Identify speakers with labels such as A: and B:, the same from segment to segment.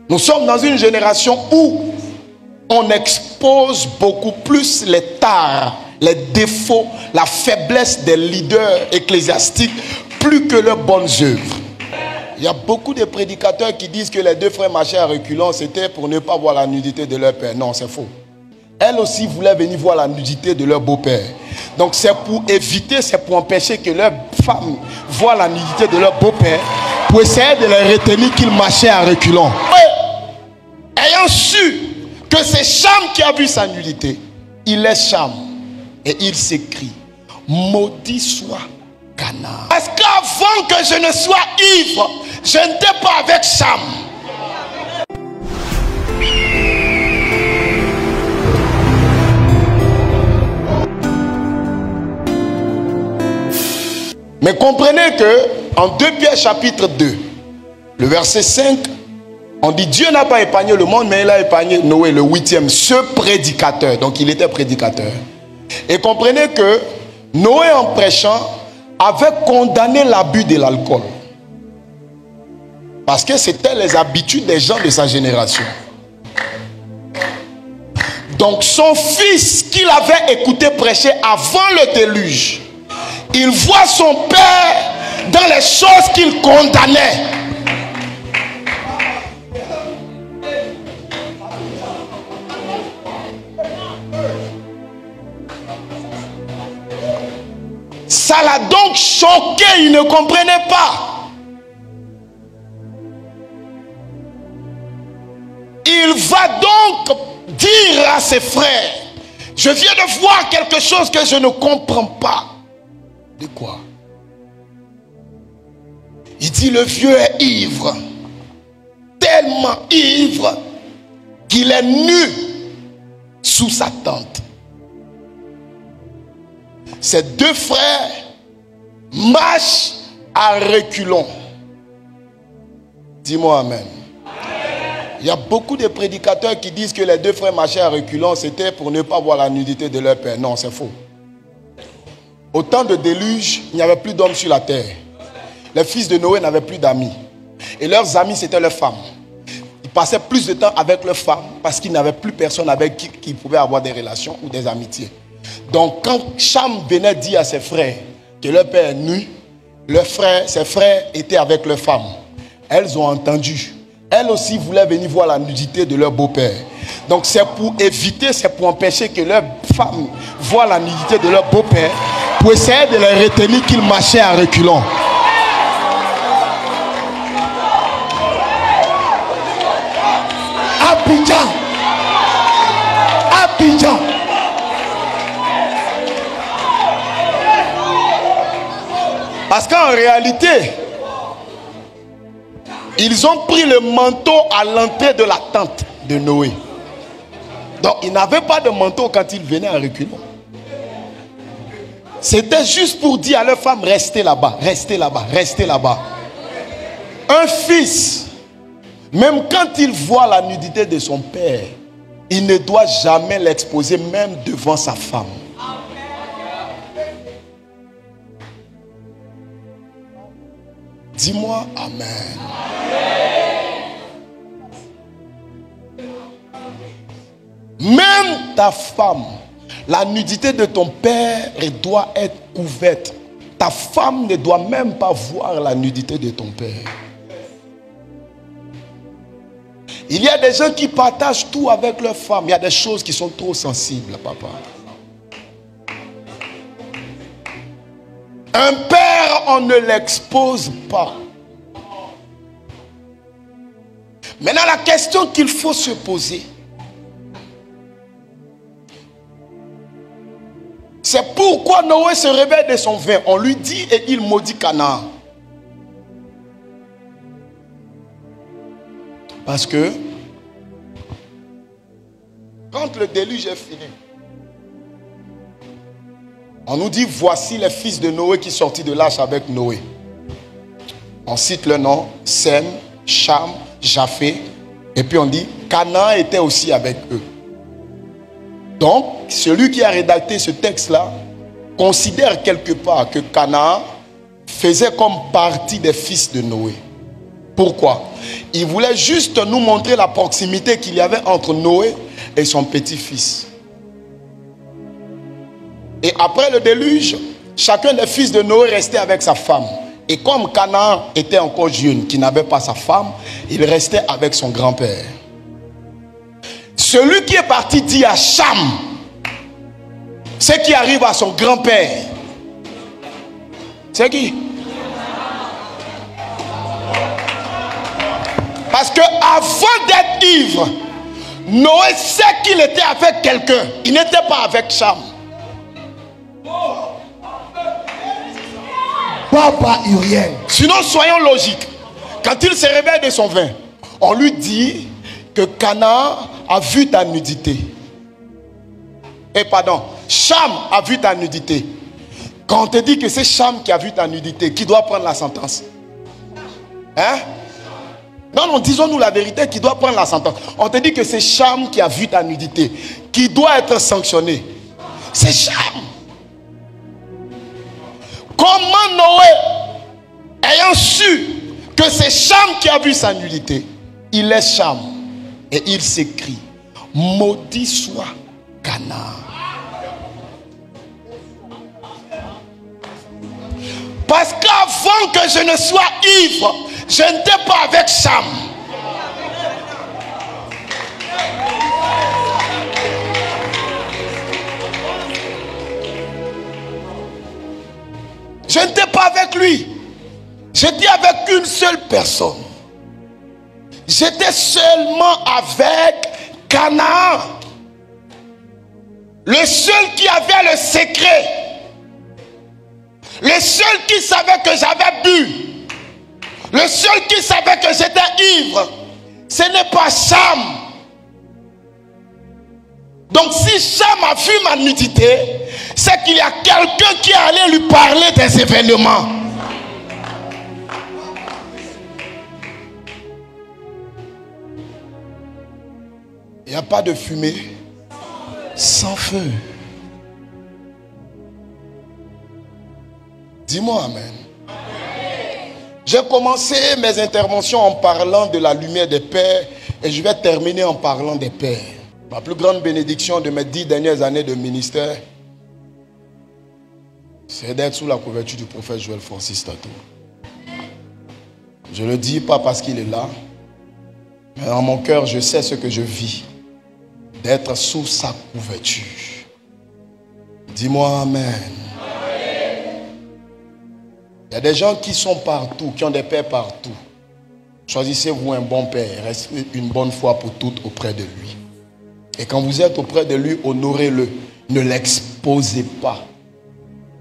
A: Nous sommes dans une génération où on expose beaucoup plus les tares, les défauts, la faiblesse des leaders ecclésiastiques plus que leurs bonnes œuvres. Il y a beaucoup de prédicateurs qui disent que les deux frères marchaient à reculons, c'était pour ne pas voir la nudité de leur père. Non, c'est faux. Elles aussi voulaient venir voir la nudité de leur beau-père. Donc c'est pour éviter, c'est pour empêcher que leurs femmes voient la nudité de leur beau-père, pour essayer de les retenir qu'ils marchaient à reculons. Et, ayant su que c'est Cham qui a vu sa nudité, il laisse Cham et il s'écrie: maudit soit Canaan. Parce qu'avant que je ne sois ivre, je n'étais pas avec Cham. Mais comprenez que en 2 Pierre chapitre 2, le verset 5, on dit Dieu n'a pas épargné le monde, mais il a épargné Noé, le 8e, ce prédicateur. Donc il était prédicateur. Et comprenez que Noé, en prêchant, avait condamné l'abus de l'alcool. Parce que c'était les habitudes des gens de sa génération. Donc son fils qu'il avait écouté prêcher avant le déluge, il voit son père dans les choses qu'il condamnait. Ça l'a donc choqué, il ne comprenait pas. Il va donc dire à ses frères: je viens de voir quelque chose que je ne comprends pas. De quoi? Il dit: le vieux est ivre, tellement ivre qu'il est nu sous sa tente. Ces deux frères marchent à reculons. Dis-moi amen. Il y a beaucoup de prédicateurs qui disent que les deux frères marchaient à reculons, c'était pour ne pas voir la nudité de leur père. Non, c'est faux. Au temps de déluge, il n'y avait plus d'hommes sur la terre. Les fils de Noé n'avaient plus d'amis. Et leurs amis, c'était leurs femmes. Ils passaient plus de temps avec leurs femmes parce qu'ils n'avaient plus personne avec qui ils pouvaient avoir des relations ou des amitiés. Donc quand Cham venait dire à ses frères que leur père est nu, ses frères étaient avec leurs femmes. Elles ont entendu. Elles aussi voulaient venir voir la nudité de leur beau-père. Donc c'est pour éviter, c'est pour empêcher que leurs femmes voient la nudité de leur beau-père, pour essayer de les retenir qu'ils marchaient à reculons. Abidjan. Abidjan. Parce qu'en réalité, ils ont pris le manteau à l'entrée de la tente de Noé. Donc ils n'avaient pas de manteau quand ils venaient à reculons. C'était juste pour dire à leur femme: restez là-bas, restez là-bas, restez là-bas. Un fils, même quand il voit la nudité de son père, il ne doit jamais l'exposer, même devant sa femme. Dis-moi amen. Même ta femme, la nudité de ton père doit être couverte. Ta femme ne doit même pas voir la nudité de ton père. Il y a des gens qui partagent tout avec leur femme. Il y a des choses qui sont trop sensibles, papa. Un père, on ne l'expose pas. Maintenant, la question qu'il faut se poser, c'est pourquoi Noé se réveille de son vin. On lui dit et il maudit Canaan. Parce que quand le déluge est fini, on nous dit: voici les fils de Noé qui sortent de l'arche avec Noé. On cite le nom: Sem, Cham, Japheth. Et puis on dit: Canaan était aussi avec eux. Donc, celui qui a rédacté ce texte-là considère quelque part que Canaan faisait comme partie des fils de Noé. Pourquoi? Il voulait juste nous montrer la proximité qu'il y avait entre Noé et son petit-fils. Et après le déluge, chacun des fils de Noé restait avec sa femme. Et comme Canaan était encore jeune, qui n'avait pas sa femme, il restait avec son grand-père. Celui qui est parti dit à Cham ce qui arrive à son grand-père. C'est qui? Parce que avant d'être ivre, Noé sait qu'il était avec quelqu'un. Il n'était pas avec Cham.
B: Papa Uriel.
A: Sinon, soyons logiques. Quand il se réveille de son vin, on lui dit que Canaan a vu ta nudité. Pardon, Cham a vu ta nudité. Quand on te dit que c'est Cham qui a vu ta nudité, qui doit prendre la sentence? Hein? Non, disons-nous la vérité, qui doit prendre la sentence. On te dit que c'est Cham qui a vu ta nudité, qui doit être sanctionné. C'est Cham. Comment Noé, ayant su que c'est Cham qui a vu sa nudité, il est Cham et il s'écrie: maudit soit Canaan. Parce qu'avant que je ne sois ivre, je n'étais pas avec Cham. Je n'étais pas avec lui. J'étais avec une seule personne. J'étais seulement avec Canaan. Le seul qui avait le secret. Le seul qui savait que j'avais bu. Le seul qui savait que j'étais ivre. Ce n'est pas Cham. Donc si Cham a vu ma nudité, c'est qu'il y a quelqu'un qui est allé lui parler des événements. Il n'y a pas de fumée sans feu. Dis-moi amen. J'ai commencé mes interventions en parlant de la lumière des pères et je vais terminer en parlant des pères. Ma plus grande bénédiction de mes 10 dernières années de ministère, c'est d'être sous la couverture du prophète Joël Francis Tato. Je ne le dis pas parce qu'il est là, mais dans mon cœur, je sais ce que je vis, d'être sous sa couverture. Dis-moi amen. Il y a des gens qui sont partout, qui ont des pères partout. Choisissez-vous un bon père, restez une bonne fois pour toutes auprès de lui. Et quand vous êtes auprès de lui, honorez-le. Ne l'exposez pas.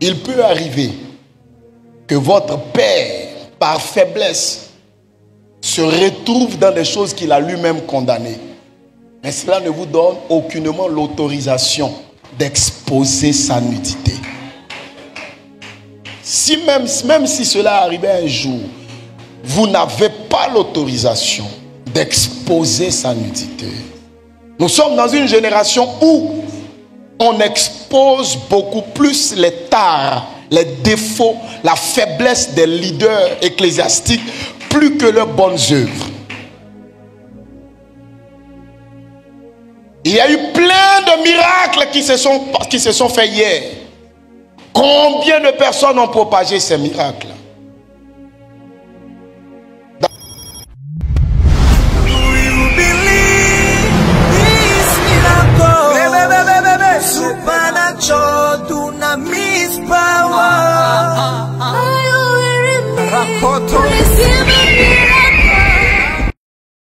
A: Il peut arriver que votre père, par faiblesse, se retrouve dans des choses qu'il a lui-même condamnées. Mais cela ne vous donne aucunement l'autorisation d'exposer sa nudité. Si même si cela arrivait un jour, vous n'avez pas l'autorisation d'exposer sa nudité. Nous sommes dans une génération où on expose beaucoup plus les tares, les défauts, la faiblesse des leaders ecclésiastiques plus que leurs bonnes œuvres. Il y a eu plein de miracles qui se sont faits hier. Combien de personnes ont propagé ces miracles?
C: Supernatural dunamis power. Rakoto.